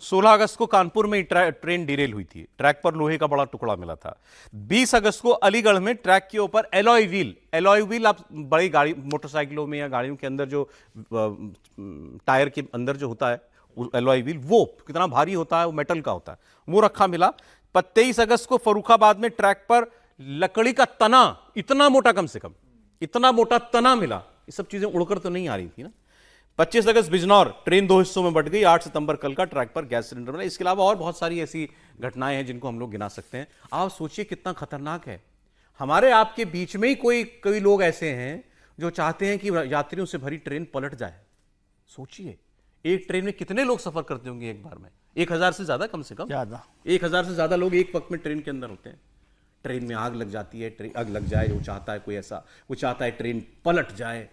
16 अगस्त को कानपुर में train derail हुई थी, ट्रैक पर लोहे का बड़ा टुकड़ा मिला था। 20 अगस्त को अलीगढ़ में ट्रैक के ऊपर एलॉय व्हील आप बड़ी गाड़ी मोटरसाइकिलों में या गाड़ियों के अंदर जो टायर के अंदर जो होता है एलॉय व्हील, वो कितना भारी होता है, वो मेटल का होता है, वो रखा मिला। 23 अगस्त को फर्रुखाबाद में ट्रैक पर लकड़ी का तना, इतना मोटा, कम से कम इतना मोटा तना मिला। ये सब चीजें उड़कर तो नहीं आ रही थी ना। 25 अगस्त बिजनौर, ट्रेन 2 हिस्सों में बंट गई। 8 सितंबर कल का ट्रैक पर गैस सिलेंडर मिला। इसके अलावा और बहुत सारी ऐसी घटनाएं हैं जिनको हम लोग गिना सकते हैं। आप सोचिए कितना खतरनाक है। हमारे आपके बीच में ही कोई लोग ऐसे हैं जो चाहते हैं कि यात्रियों से भरी ट्रेन पलट जाए। सोचिए एक ट्रेन में कितने लोग सफर करते होंगे एक बार में? 1000 से ज्यादा, कम से कम ज्यादा 1000 से ज्यादा लोग एक वक्त में ट्रेन के अंदर होते हैं। ट्रेन में आग लग जाती है, ट्रेन आग लग जाए, वो चाहता है कोई ऐसा, वो चाहता है ट्रेन पलट जाए,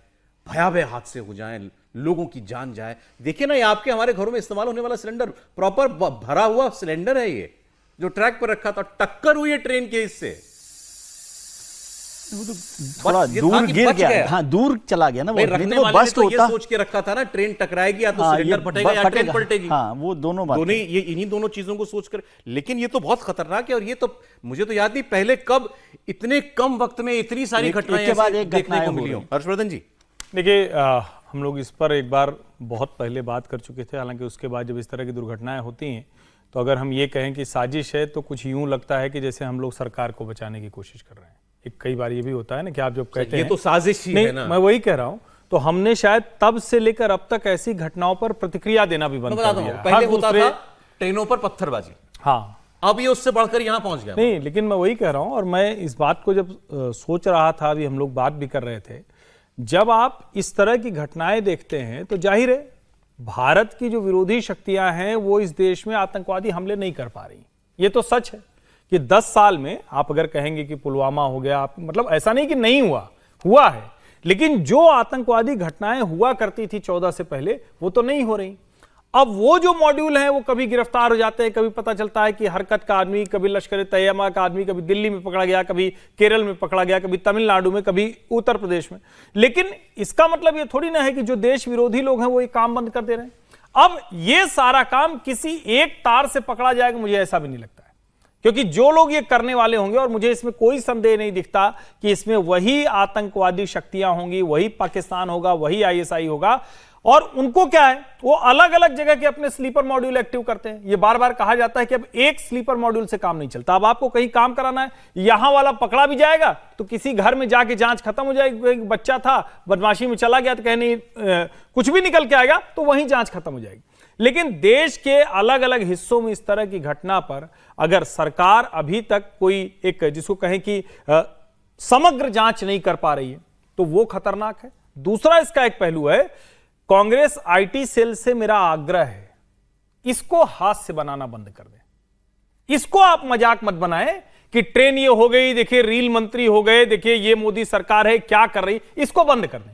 भयावह हादसे हो जाएं, लोगों की जान जाए। देखिए ना, ये आपके हमारे घरों में इस्तेमाल होने वाला सिलेंडर, प्रॉपर भरा हुआ सिलेंडर है ये, जो ट्रैक पर रखा था। टक्कर हुई है ट्रेन के इससे, वो तो थोड़ा दूर गिर गया, हाँ दूर चला गया ना वो। रखने वाले ने तो ये सोच के रखा था ना, ट्रेन टकराएगी या तो सिलेंडर फटेगा या ट्रेन पलटेगी। हाँ, वो दोनों बात, ये इन्हीं दोनों चीजों को सोचकर। लेकिन ये तो बहुत खतरनाक है, और ये तो मुझे तो याद नहीं पहले कब इतने कम वक्त में इतनी सारी घटनाएं देखने को मिली हो। हर्षवर्धन जी, देखिए हम लोग इस पर एक बार बहुत पहले बात कर चुके थे। हालांकि उसके बाद जब इस तरह की दुर्घटनाएं होती हैं तो अगर हम ये कहें कि साजिश है तो कुछ यूं लगता है कि जैसे हम लोग सरकार को बचाने की कोशिश कर रहे हैं। एक कई बार ये भी होता है ना कि आप जब कहते हैं ये तो साजिश ही है ना, मैं वही कह रहा हूं, तो हमने शायद तब से लेकर अब तक ऐसी घटनाओं पर प्रतिक्रिया देना भी बंद कर दिया। पहले होता था ट्रेनों पर पत्थरबाजी, हाँ, अब ये उससे बढ़कर यहां पहुंच गया। नहीं, लेकिन मैं वही कह रहा हूं, और मैं इस बात को जब सोच रहा था, अभी हम लोग बात भी कर रहे थे, जब आप इस तरह की घटनाएं देखते हैं तो जाहिर है भारत की जो विरोधी शक्तियां हैं वो इस देश में आतंकवादी हमले नहीं कर पा रही। ये तो सच है कि 10 साल में आप अगर कहेंगे कि पुलवामा हो गया, आप मतलब ऐसा नहीं कि नहीं हुआ है, लेकिन जो आतंकवादी घटनाएं हुआ करती थी 14 से पहले, वो तो नहीं हो रही। अब वो जो मॉड्यूल हैं वो कभी गिरफ्तार हो जाते हैं, कभी पता चलता है कि हरकत का आदमी, कभी लश्कर तैयबा का आदमी कभी दिल्ली में पकड़ा गया, कभी केरल में पकड़ा गया, कभी तमिलनाडु में, कभी उत्तर प्रदेश में। लेकिन इसका मतलब ये थोड़ी ना है कि जो देश विरोधी लोग हैं वो ये काम बंद कर दे रहे हैं। अब ये सारा काम किसी एक तार से पकड़ा जाएगा, मुझे ऐसा भी नहीं लगता है, क्योंकि जो लोग ये करने वाले होंगे, और मुझे इसमें कोई संदेह नहीं दिखता कि इसमें वही आतंकवादी शक्तियां होंगी, वही पाकिस्तान होगा, वही आईएसआई होगा। और उनको क्या है, वो अलग अलग जगह के अपने स्लीपर मॉड्यूल एक्टिव करते हैं। ये बार बार कहा जाता है कि अब एक स्लीपर मॉड्यूल से काम नहीं चलता, अब आपको कहीं काम कराना है, यहां वाला पकड़ा भी जाएगा तो किसी घर में जाके जांच खत्म हो जाएगी। एक बच्चा था बदमाशी में चला गया तो कहीं नहीं कुछ भी निकल के आएगा तो वहीं जांच खत्म हो जाएगी। लेकिन देश के अलग अलग हिस्सों में इस तरह की घटना पर अगर सरकार अभी तक कोई एक जिसको कहें कि समग्र जांच नहीं कर पा रही है तो वो खतरनाक है। दूसरा इसका एक पहलू है, कांग्रेस आईटी सेल से मेरा आग्रह है, इसको हाथ से बनाना बंद कर दें। इसको आप मजाक मत बनाएं कि ट्रेन ये हो गई, देखिए रील मंत्री हो गए, देखिए ये मोदी सरकार है क्या कर रही, इसको बंद कर दें।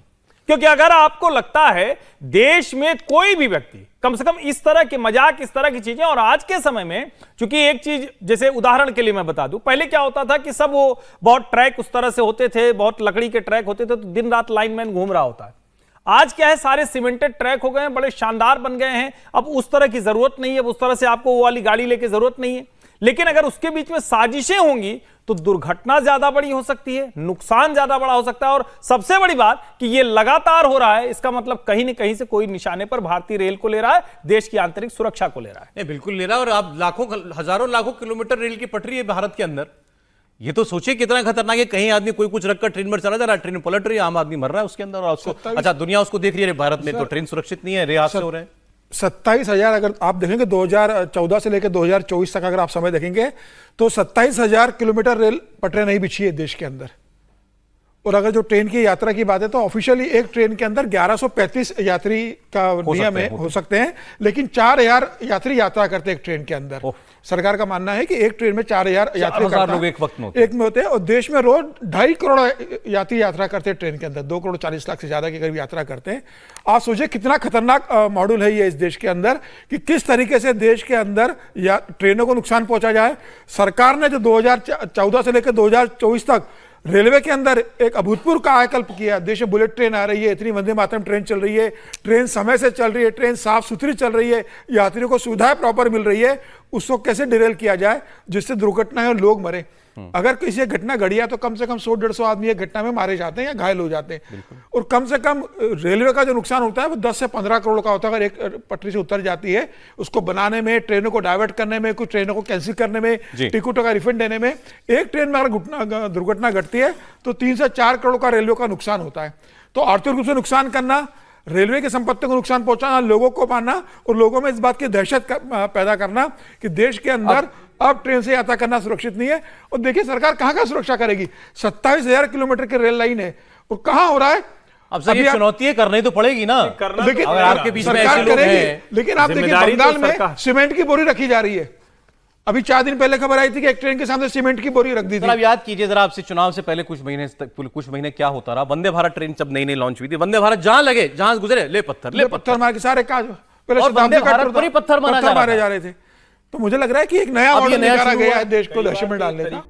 क्योंकि अगर आपको लगता है देश में कोई भी व्यक्ति कम से कम इस तरह के मजाक, इस तरह की चीजें, और आज के समय में चूंकि एक चीज जैसे उदाहरण के लिए मैं बता दूं, पहले क्या होता था कि सब वो बहुत ट्रैक उस तरह से होते थे, बहुत लकड़ी के ट्रैक होते थे, तो दिन रात लाइनमैन घूम रहा होता है। आज क्या है, सारे सीमेंटेड ट्रैक हो गए हैं, बड़े शानदार बन गए हैं, अब उस तरह की जरूरत नहीं है, उस तरह से आपको वो वाली गाड़ी लेके जरूरत नहीं है। लेकिन अगर उसके बीच में साजिशें होंगी तो दुर्घटना ज्यादा बड़ी हो सकती है, नुकसान ज्यादा बड़ा हो सकता है। और सबसे बड़ी बात कि ये लगातार हो रहा है, इसका मतलब कहीं न कहीं से कोई निशाने पर भारतीय रेल को ले रहा है, देश की आंतरिक सुरक्षा को ले रहा है। बिल्कुल ले रहा है। और आप हजारों लाखों किलोमीटर रेल की पटरी है भारत के अंदर। ये तो सोचिए कितना खतरनाक है, कहीं आदमी कोई कुछ रखकर ट्रेन में चला जा रहा है, ट्रेन पलट रही है, आम आदमी मर रहा है उसके अंदर, और उसको अच्छा दुनिया उसको देख रही है, भारत में तो ट्रेन सुरक्षित नहीं है, रे हादसे हो रहे हैं। 27,000 अगर आप देखेंगे 2014 से लेकर 2024 तक अगर आप समय देखेंगे तो 27,000 किलोमीटर रेल पटरियां नहीं बिछी है देश के अंदर। और अगर जो ट्रेन की यात्रा की बात है तो ऑफिशियली एक ट्रेन के अंदर 1135 यात्री का नियम है, हो सकते हैं, लेकिन 4,000 यात्री यात्रा करते हैं एक ट्रेन के अंदर। सरकार का मानना है कि एक ट्रेन में 4,000 यात्री लोग एक वक्त में होते हैं, और देश में रोज 2.5 करोड़ यात्री यात्रा करते हैं ट्रेन के अंदर, 2 करोड़ 40 लाख से ज्यादा के करीब यात्रा करते हैं। आप सोचिए कितना खतरनाक मॉड्यूल है ये इस देश के अंदर, कि किस तरीके से देश के अंदर ट्रेनों को नुकसान पहुंचा जाए। सरकार ने जो 2014 से लेकर 2024 तक रेलवे के अंदर एक अभूतपूर्व कायाकल्प किया। देश में बुलेट ट्रेन आ रही है, इतनी वंदे मातरम ट्रेन चल रही है, ट्रेन समय से चल रही है, ट्रेन साफ सुथरी चल रही है, यात्रियों को सुविधाएं प्रॉपर मिल रही है, उसको कैसे डिरेल किया जाए जिससे दुर्घटनाएं और लोग मरे। अगर किसी घटना घड़ी है तो कम से कम 100-150 आदमी एक घटना में मारे जाते हैं या घायल हो जाते हैं। और कम से कम रेलवे का जो नुकसान होता है वो 10 से 15 करोड़ का होता है। अगर एक पटरी से उतर जाती है, उसको बनाने में, ट्रेनों को डाइवर्ट करने में, कुछ ट्रेनों को कैंसिल करने में, टिकटों का रिफंड देने में, एक ट्रेन में अगर दुर्घटना घटती है तो 3 से 4 करोड़ का रेलवे का नुकसान होता है। तो आर्थिक रूप से नुकसान करना, रेलवे की संपत्ति को नुकसान पहुंचाना, लोगों को मारना और लोगों में इस बात की दहशत पैदा करना कि देश के अंदर अब ट्रेन से यात्रा करना सुरक्षित नहीं है। और देखिए सरकार कहां का सुरक्षा करेगी? 27,000 किलोमीटर की रेल लाइन है और कहां हो रहा है? अब सर ये चुनौती करनी तो पड़ेगी ना, लेकिन अगर आपके बीच में सरकार ऐसे लोग करेगी। हैं। लेकिन आप देखिए जिम्मेदारी तो बंगाल में सरकार। सीमेंट की बोरी रखी जा रही है। अभी 4 दिन पहले खबर आई थी कि एक ट्रेन के सामने सीमेंट की बोरी रख दी सर थी। आप याद कीजिए जरा, आपसे चुनाव से पहले कुछ महीने क्या होता रहा। वंदे भारत ट्रेन जब नई लॉन्च हुई थी, वंदे भारत जहां लगे, जहां गुजरे ले पत्थर मार के सारे काज पहले और शताब्दी वंदे का भारत पर ही पत्थर मारा जा रहा मारे था। जा रहे थे। तो मुझे लग रहा है कि एक नया अब ये मॉडल नया निकाला शुरू गया हुआ है देश को दहशत में डालने का।